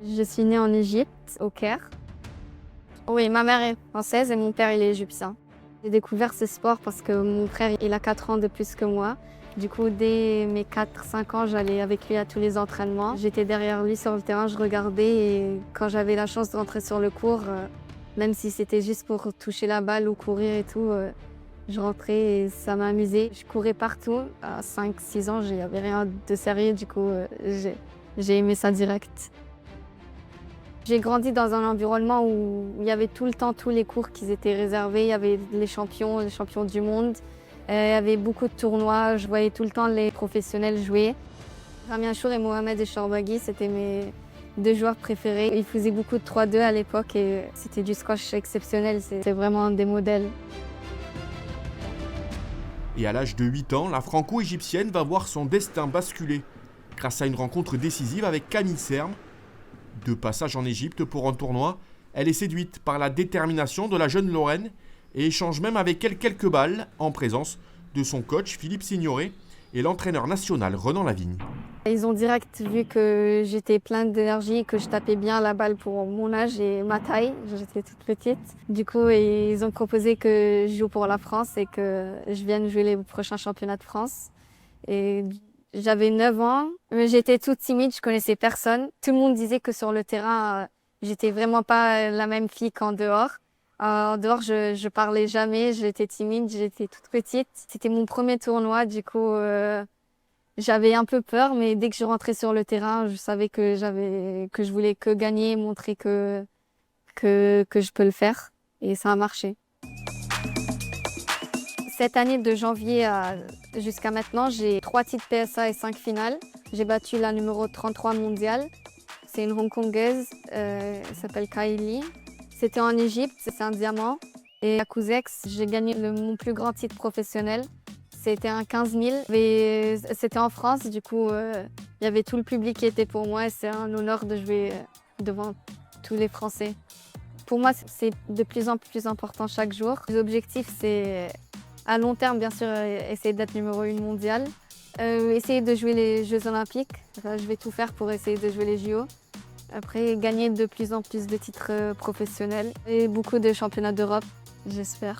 Je suis née en Égypte, au Caire. Oui, ma mère est française et mon père il est égyptien. J'ai découvert ce sport parce que mon frère il a 4 ans de plus que moi. Du coup, dès mes 4-5 ans, j'allais avec lui à tous les entraînements. J'étais derrière lui sur le terrain, je regardais et quand j'avais la chance de rentrer sur le court, même si c'était juste pour toucher la balle ou courir et tout, je rentrais et ça m'amusait. Je courais partout. À 5-6 ans, il n'y avait rien de sérieux, du coup, j'ai aimé ça direct. J'ai grandi dans un environnement où il y avait tout le temps tous les cours qui étaient réservés. Il y avait les champions du monde. Il y avait beaucoup de tournois. Je voyais tout le temps les professionnels jouer. Ramy Achour et Mohamed Echourbagui, c'était mes 2 joueurs préférés. Ils faisaient beaucoup de 3-2 à l'époque et c'était du squash exceptionnel. C'était vraiment des modèles. Et à l'âge de 8 ans, la franco-égyptienne va voir son destin basculer grâce à une rencontre décisive avec Camille Serme. De passage en Égypte pour un tournoi, elle est séduite par la détermination de la jeune Lorraine et échange même avec elle quelques balles en présence de son coach Philippe Signoret et l'entraîneur national Renan Lavigne. Ils ont direct vu que j'étais pleine d'énergie, que je tapais bien la balle pour mon âge et ma taille. J'étais toute petite. Du coup, ils ont proposé que je joue pour la France et que je vienne jouer les prochains championnats de France. Et j'avais 9 ans, mais j'étais toute timide, je connaissais personne. Tout le monde disait que sur le terrain, j'étais vraiment pas la même fille qu'en dehors. En dehors, je parlais jamais, j'étais timide, j'étais toute petite. C'était mon premier tournoi, du coup, j'avais un peu peur, mais dès que je rentrais sur le terrain, je savais que je voulais que gagner, montrer que je peux le faire. Et ça a marché. Cette année, de janvier jusqu'à maintenant, j'ai 3 titres PSA et 5 finales. J'ai battu la numéro 33 mondiale. C'est une Hongkongaise, elle s'appelle Kylie. C'était en Égypte, c'est un diamant. Et à Couzex, j'ai gagné mon plus grand titre professionnel. C'était un 15 000. C'était en France, du coup, il y avait tout le public qui était pour moi et c'est un honneur de jouer devant tous les Français. Pour moi, c'est de plus en plus important chaque jour. L'objectif, c'est à long terme, bien sûr, essayer d'être numéro 1 mondiale. Essayer de jouer les Jeux Olympiques. Je vais tout faire pour essayer de jouer les JO. Après, gagner de plus en plus de titres professionnels et beaucoup de championnats d'Europe, j'espère.